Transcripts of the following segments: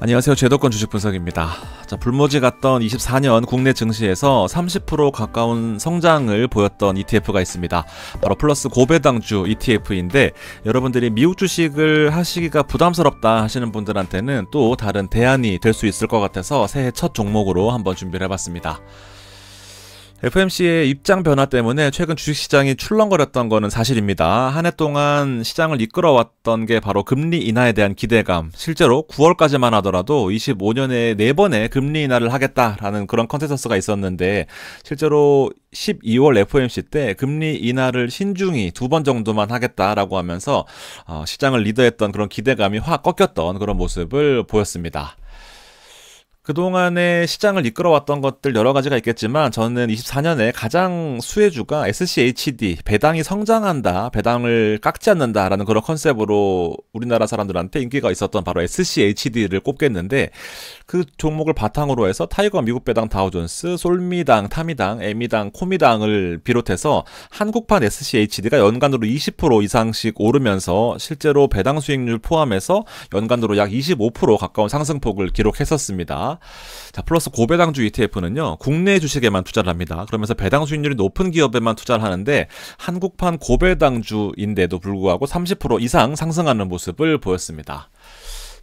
안녕하세요. 제도권 주식 분석입니다. 자, 불모지 갔던 24년 국내 증시에서 30% 가까운 성장을 보였던 ETF가 있습니다. 바로 플러스 고배당주 ETF인데, 여러분들이 미국 주식을 하시기가 부담스럽다 하시는 분들한테는 또 다른 대안이 될 수 있을 것 같아서 새해 첫 종목으로 한번 준비를 해봤습니다. FOMC의 입장 변화 때문에 최근 주식시장이 출렁거렸던 거는 사실입니다. 한 해 동안 시장을 이끌어왔던 게 바로 금리 인하에 대한 기대감, 실제로 9월까지만 하더라도 25년에 4번의 금리 인하를 하겠다라는 그런 컨센서스가 있었는데, 실제로 12월 FOMC 때 금리 인하를 신중히 2번 정도만 하겠다라고 하면서 시장을 리드했던 그런 기대감이 확 꺾였던 그런 모습을 보였습니다. 그동안에 시장을 이끌어왔던 것들 여러 가지가 있겠지만, 저는 24년에 가장 수혜주가 SCHD, 배당이 성장한다, 배당을 깎지 않는다라는 그런 컨셉으로 우리나라 사람들한테 인기가 있었던 바로 SCHD를 꼽겠는데, 그 종목을 바탕으로 해서 타이거 미국 배당 다우존스, 솔미당, 타미당, 에미당, 코미당을 비롯해서 한국판 SCHD가 연간으로 20% 이상씩 오르면서 실제로 배당 수익률 포함해서 연간으로 약 25% 가까운 상승폭을 기록했었습니다. 자, 플러스 고배당주 ETF는요, 국내 주식에만 투자를 합니다. 그러면서 배당 수익률이 높은 기업에만 투자를 하는데, 한국판 고배당주인데도 불구하고 30% 이상 상승하는 모습을 보였습니다.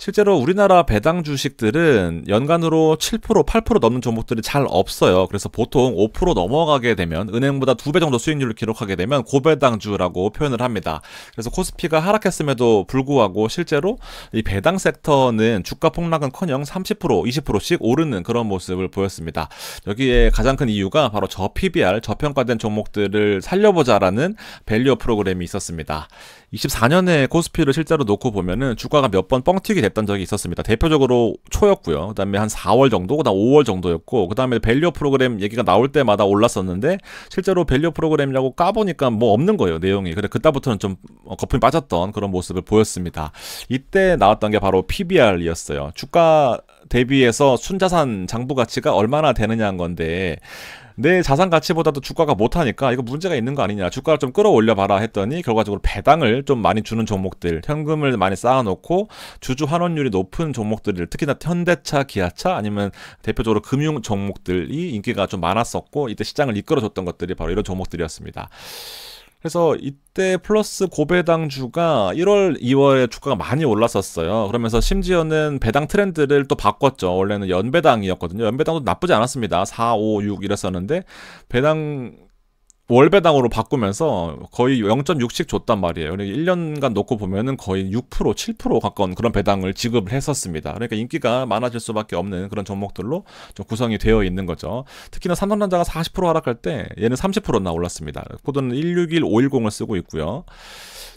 실제로 우리나라 배당 주식들은 연간으로 7%, 8% 넘는 종목들이 잘 없어요. 그래서 보통 5% 넘어가게 되면, 은행보다 2배 정도 수익률을 기록하게 되면 고배당주라고 표현을 합니다. 그래서 코스피가 하락했음에도 불구하고 실제로 이 배당 섹터는 주가 폭락은커녕 30%, 20%씩 오르는 그런 모습을 보였습니다. 여기에 가장 큰 이유가 바로 저PBR, 저평가된 종목들을 살려보자라는 밸류어 프로그램이 있었습니다. 24년에 코스피를 실제로 놓고 보면은 주가가 몇 번 뻥튀기 됐던 적이 있었습니다. 대표적으로 초였고요. 그 다음에 한 4월 정도, 그 다음 5월 정도였고, 그 다음에 밸류어 프로그램 얘기가 나올 때마다 올랐었는데, 실제로 밸류어 프로그램이라고 까보니까 뭐 없는 거예요, 내용이. 그래, 그때부터는 좀 거품이 빠졌던 그런 모습을 보였습니다. 이때 나왔던 게 바로 PBR이었어요. 주가 대비해서 순자산 장부 가치가 얼마나 되느냐는 건데, 내 자산 가치보다도 주가가 못하니까 이거 문제가 있는 거 아니냐, 주가를 좀 끌어올려 봐라 했더니, 결과적으로 배당을 좀 많이 주는 종목들, 현금을 많이 쌓아놓고 주주 환원율이 높은 종목들을, 특히나 현대차, 기아차, 아니면 대표적으로 금융 종목들이 인기가 좀 많았었고, 이때 시장을 이끌어줬던 것들이 바로 이런 종목들이었습니다. 그래서 이때 플러스 고배당주가 1월, 2월에 주가가 많이 올랐었어요. 그러면서 심지어는 배당 트렌드를 또 바꿨죠. 원래는 연배당이었거든요. 연배당도 나쁘지 않았습니다. 4, 5, 6 이랬었는데, 배당 월배당으로 바꾸면서 거의 0.6씩 줬단 말이에요. 그러니까 1년간 놓고 보면은 거의 6%, 7% 가까운 그런 배당을 지급을 했었습니다. 그러니까 인기가 많아질 수밖에 없는 그런 종목들로 좀 구성이 되어 있는 거죠. 특히나 삼성전자가 40% 하락할 때 얘는 30%나 올랐습니다. 코드는 161510을 쓰고 있고요.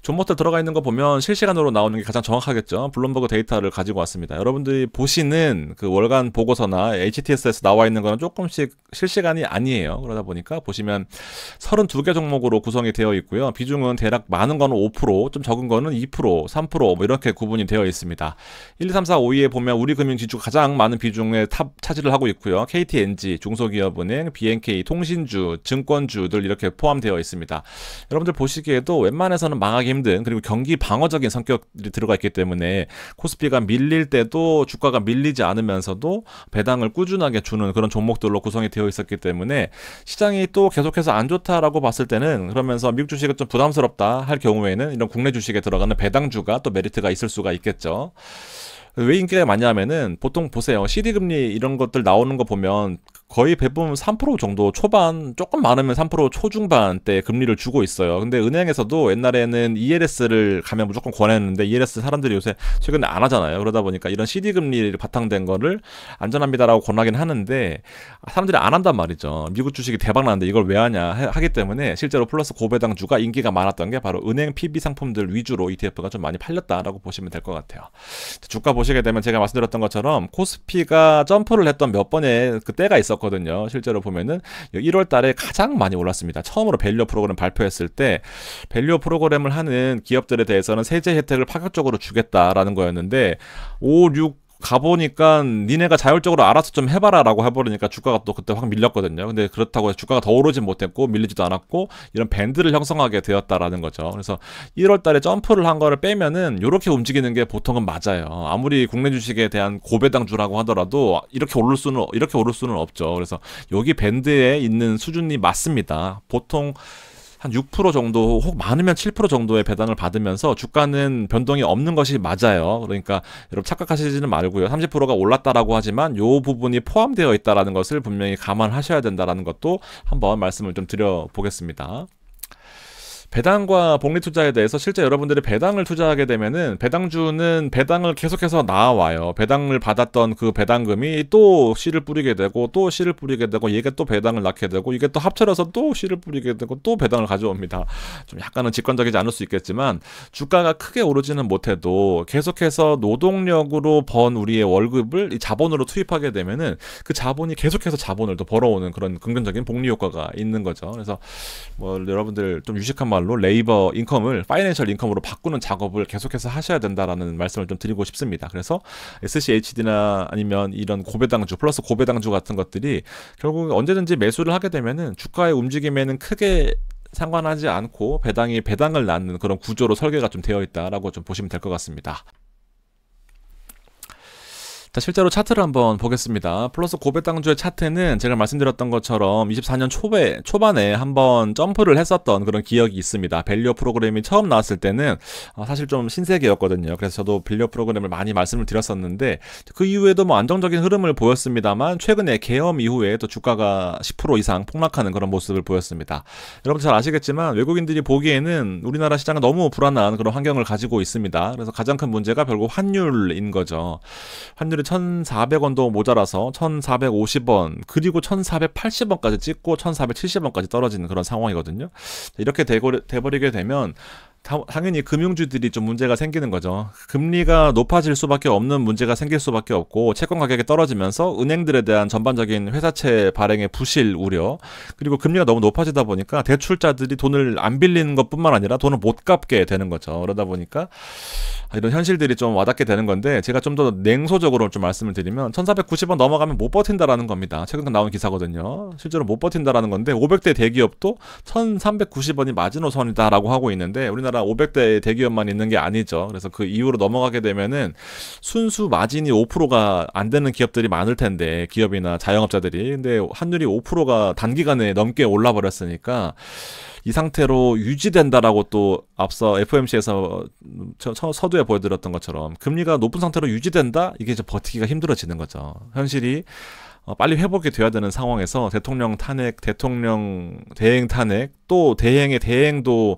종목들 들어가 있는 거 보면 실시간으로 나오는 게 가장 정확하겠죠. 블룸버그 데이터를 가지고 왔습니다. 여러분들이 보시는 그 월간 보고서나 HTS에서 나와 있는 거는 조금씩 실시간이 아니에요. 그러다 보니까 보시면 32개 종목으로 구성이 되어 있고요. 비중은 대략 많은 거는 5%, 좀 적은 거는 2%, 3% 뭐 이렇게 구분이 되어 있습니다. 1, 2, 3, 4, 5위에 보면 우리금융지주가 가장 많은 비중의 탑 차지를 하고 있고요. KTNG, 중소기업은행, BNK, 통신주, 증권주들 이렇게 포함되어 있습니다. 여러분들 보시기에도 웬만해서는 망하기 힘든, 그리고 경기 방어적인 성격이 들어가 있기 때문에 코스피가 밀릴 때도 주가가 밀리지 않으면서도 배당을 꾸준하게 주는 그런 종목들로 구성이 되어 있었기 때문에, 시장이 또 계속해서 안 좋다라고 봤을 때는, 그러면서 미국 주식은 좀 부담스럽다 할 경우에는 이런 국내 주식에 들어가는 배당주가 또 메리트가 있을 수가 있겠죠. 왜 인기가 많냐면은, 보통 보세요. CD금리 이런 것들 나오는 거 보면 거의 대부분 3% 정도 초반, 조금 많으면 3% 초중반 때 금리를 주고 있어요. 근데 은행에서도 옛날에는 ELS를 가면 무조건 권했는데, ELS 사람들이 요새 최근에 안 하잖아요. 그러다 보니까 이런 CD금리 바탕된 거를 안전합니다라고 권하긴 하는데, 사람들이 안 한단 말이죠. 미국 주식이 대박 나는데 이걸 왜 하냐 하기 때문에, 실제로 플러스 고배당주가 인기가 많았던 게 바로 은행 PB 상품들 위주로 ETF가 좀 많이 팔렸다라고 보시면 될 것 같아요. 주가 보시게 되면 제가 말씀드렸던 것처럼 코스피가 점프를 했던 몇 번의 그 때가 있었거든요. 실제로 보면은 1월 달에 가장 많이 올랐습니다. 처음으로 밸류어 프로그램 발표했을 때, 밸류어 프로그램을 하는 기업들에 대해서는 세제 혜택을 파격적으로 주겠다라는 거였는데, 5, 6, 가보니까 니네가 자율적으로 알아서 좀 해봐라 라고 해버리니까 주가가 또 그때 확 밀렸거든요. 근데 그렇다고 해서 주가가 더 오르진 못했고 밀리지도 않았고 이런 밴드를 형성하게 되었다라는 거죠. 그래서 1월 달에 점프를 한 거를 빼면은 이렇게 움직이는 게 보통은 맞아요. 아무리 국내 주식에 대한 고배당주라고 하더라도 이렇게 오를 수는 없죠. 그래서 여기 밴드에 있는 수준이 맞습니다. 보통 한 6% 정도 혹 많으면 7% 정도의 배당을 받으면서 주가는 변동이 없는 것이 맞아요. 그러니까 여러분 착각하시지는 말고요. 30%가 올랐다라고 하지만 요 부분이 포함되어 있다라는 것을 분명히 감안하셔야 된다라는 것도 한번 말씀을 좀 드려보겠습니다. 배당과 복리투자에 대해서 실제 여러분들이 배당을 투자하게 되면은 배당주는 배당을 계속해서 나와요. 배당을 받았던 그 배당금이 또 씨를 뿌리게 되고 또 씨를 뿌리게 되고 이게 또 배당을 낳게 되고 이게 또 합쳐져서 또 씨를 뿌리게 되고 또 배당을 가져옵니다. 좀 약간은 직관적이지 않을 수 있겠지만 주가가 크게 오르지는 못해도 계속해서 노동력으로 번 우리의 월급을 이 자본으로 투입하게 되면은 그 자본이 계속해서 자본을 또 벌어오는 그런 긍정적인 복리 효과가 있는 거죠. 그래서 뭐 여러분들 좀 유식한 말로 레이버 인컴을 파이낸셜 인컴으로 바꾸는 작업을 계속해서 하셔야 된다라는 말씀을 좀 드리고 싶습니다. 그래서 SCHD나 아니면 이런 고배당주 플러스 고배당주 같은 것들이 결국 언제든지 매수를 하게 되면은 주가의 움직임에는 크게 상관하지 않고 배당을 낳는 그런 구조로 설계가 좀 되어 있다라고 좀 보시면 될 것 같습니다. 자, 실제로 차트를 한번 보겠습니다. 플러스 고배당주의 차트는 제가 말씀드렸던 것처럼 24년 초반에 한번 점프를 했었던 그런 기억이 있습니다. 밸류업 프로그램이 처음 나왔을 때는 사실 좀 신세계였거든요. 그래서 저도 밸류업 프로그램을 많이 말씀을 드렸었는데 그 이후에도 뭐 안정적인 흐름을 보였습니다만 최근에 계엄 이후에 또 주가가 10% 이상 폭락하는 그런 모습을 보였습니다. 여러분 잘 아시겠지만 외국인들이 보기에는 우리나라 시장은 너무 불안한 그런 환경을 가지고 있습니다. 그래서 가장 큰 문제가 결국 환율인 거죠. 환율이 1,400원도 모자라서 1,450원 그리고 1,480원까지 찍고 1,470원까지 떨어지는 그런 상황이거든요. 이렇게 돼버리게 되면 당연히 금융주들이 좀 문제가 생기는 거죠. 금리가 높아질 수밖에 없는 문제가 생길 수밖에 없고 채권 가격이 떨어지면서 은행들에 대한 전반적인 회사채 발행의 부실 우려 그리고 금리가 너무 높아지다 보니까 대출자들이 돈을 안 빌리는 것뿐만 아니라 돈을 못 갚게 되는 거죠. 그러다 보니까 이런 현실들이 좀 와닿게 되는 건데 제가 좀 더 냉소적으로 좀 말씀을 드리면 1,490원 넘어가면 못 버틴다라는 겁니다. 최근 나온 기사거든요. 실제로 못 버틴다라는 건데 500대 대기업도 1,390원이 마지노선이다라고 하고 있는데 우리나라 500대 대기업만 있는 게 아니죠. 그래서 그 이후로 넘어가게 되면은 순수 마진이 5%가 안 되는 기업들이 많을 텐데 기업이나 자영업자들이 근데 환율이 5%가 단기간에 넘게 올라 버렸으니까 이 상태로 유지된다라고 또 앞서 FOMC에서 서두에 보여드렸던 것처럼 금리가 높은 상태로 유지된다? 이게 이제 버티기가 힘들어지는 거죠. 현실이 빨리 회복이 돼야 되는 상황에서 대통령 탄핵, 대통령 대행 탄핵, 또 대행의 대행도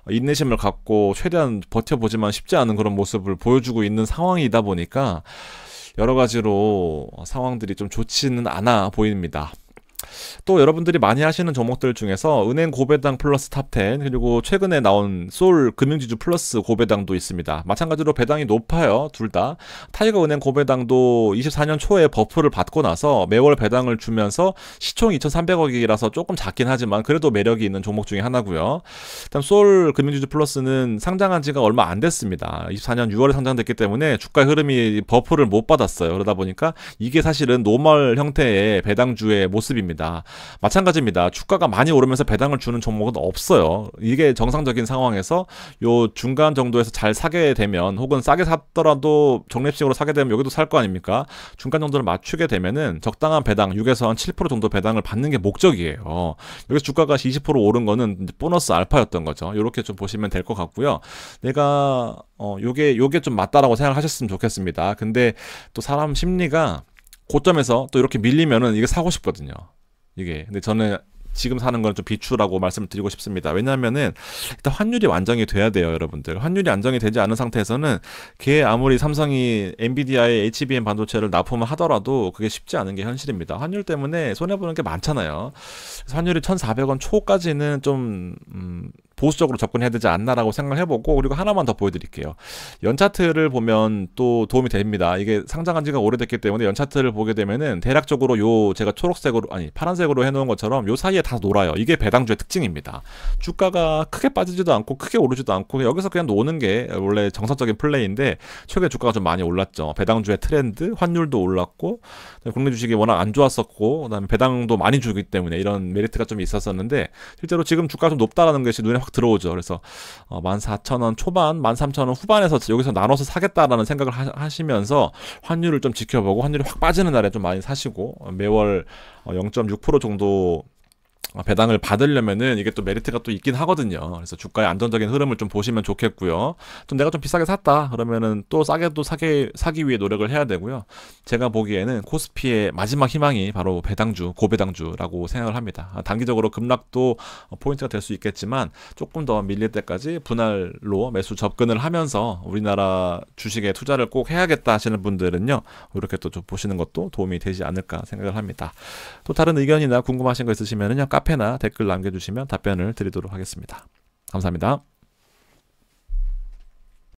인내심을 갖고 최대한 버텨보지만 쉽지 않은 그런 모습을 보여주고 있는 상황이다 보니까 여러 가지로 상황들이 좀 좋지는 않아 보입니다. 또 여러분들이 많이 하시는 종목들 중에서 은행 고배당 플러스 탑10 그리고 최근에 나온 솔 금융지주 플러스 고배당도 있습니다. 마찬가지로 배당이 높아요. 둘 다. 타이거은행 고배당도 24년 초에 버프를 받고 나서 매월 배당을 주면서 시총 2,300억이라서 조금 작긴 하지만 그래도 매력이 있는 종목 중에 하나고요. 일단 솔 금융지주 플러스는 상장한 지가 얼마 안 됐습니다. 24년 6월에 상장됐기 때문에 주가 흐름이 버프를 못 받았어요. 그러다 보니까 이게 사실은 노멀 형태의 배당주의 모습입니다. 마찬가지입니다. 주가가 많이 오르면서 배당을 주는 종목은 없어요. 이게 정상적인 상황에서 요 중간 정도에서 잘 사게 되면 혹은 싸게 샀더라도 적립식으로 사게 되면 여기도 살 거 아닙니까? 중간 정도를 맞추게 되면은 적당한 배당 6에서 한 7% 정도 배당을 받는 게 목적이에요. 여기서 주가가 20% 오른 거는 보너스 알파였던 거죠. 이렇게 좀 보시면 될 것 같고요. 내가 요게 좀 맞다라고 생각하셨으면 좋겠습니다. 근데 또 사람 심리가 고점에서 또 이렇게 밀리면은 이게 사고 싶거든요. 근데 저는 지금 사는 건 좀 비추라고 말씀을 드리고 싶습니다. 왜냐하면은 일단 환율이 안정이 돼야 돼요, 여러분들. 환율이 안정이 되지 않은 상태에서는 아무리 삼성이 엔비디아의 HBM 반도체를 납품을 하더라도 그게 쉽지 않은 게 현실입니다. 환율 때문에 손해보는 게 많잖아요. 그래서 환율이 1,400원 초까지는 좀 보수적으로 접근해야 되지 않나라고 생각을 해보고 그리고 하나만 더 보여드릴게요. 연차트를 보면 또 도움이 됩니다. 이게 상장한 지가 오래됐기 때문에 연차트를 보게 되면은 대략적으로 제가 파란색으로 해놓은 것처럼 요 사이에 다 놀아요. 이게 배당주의 특징입니다. 주가가 크게 빠지지도 않고 크게 오르지도 않고 여기서 그냥 노는 게 원래 정석적인 플레이인데 최근에 주가가 좀 많이 올랐죠. 배당주의 트렌드, 환율도 올랐고 국내 주식이 워낙 안 좋았었고 그다음에 배당도 많이 주기 때문에 이런 메리트가 좀 있었었는데 실제로 지금 주가가 좀 높다라는 것이 눈에 확 들어오죠. 그래서 14,000원 초반, 13,000원 후반에서 여기서 나눠서 사겠다라는 생각을 하시면서 환율을 좀 지켜보고 환율이 확 빠지는 날에 좀 많이 사시고 매월 0.6% 정도 배당을 받으려면은 이게 또 메리트가 또 있긴 하거든요. 그래서 주가의 안정적인 흐름을 좀 보시면 좋겠고요. 좀 내가 좀 비싸게 샀다 그러면은 또 싸게도 사기 위해 노력을 해야 되고요. 제가 보기에는 코스피의 마지막 희망이 바로 배당주, 고배당주라고 생각을 합니다. 단기적으로 급락도 포인트가 될 수 있겠지만 조금 더 밀릴 때까지 분할로 매수 접근을 하면서 우리나라 주식에 투자를 꼭 해야겠다 하시는 분들은요. 이렇게 또 좀 보시는 것도 도움이 되지 않을까 생각을 합니다. 또 다른 의견이나 궁금하신 거 있으시면은요. 카페나 댓글 남겨주시면 답변을 드리도록 하겠습니다. 감사합니다.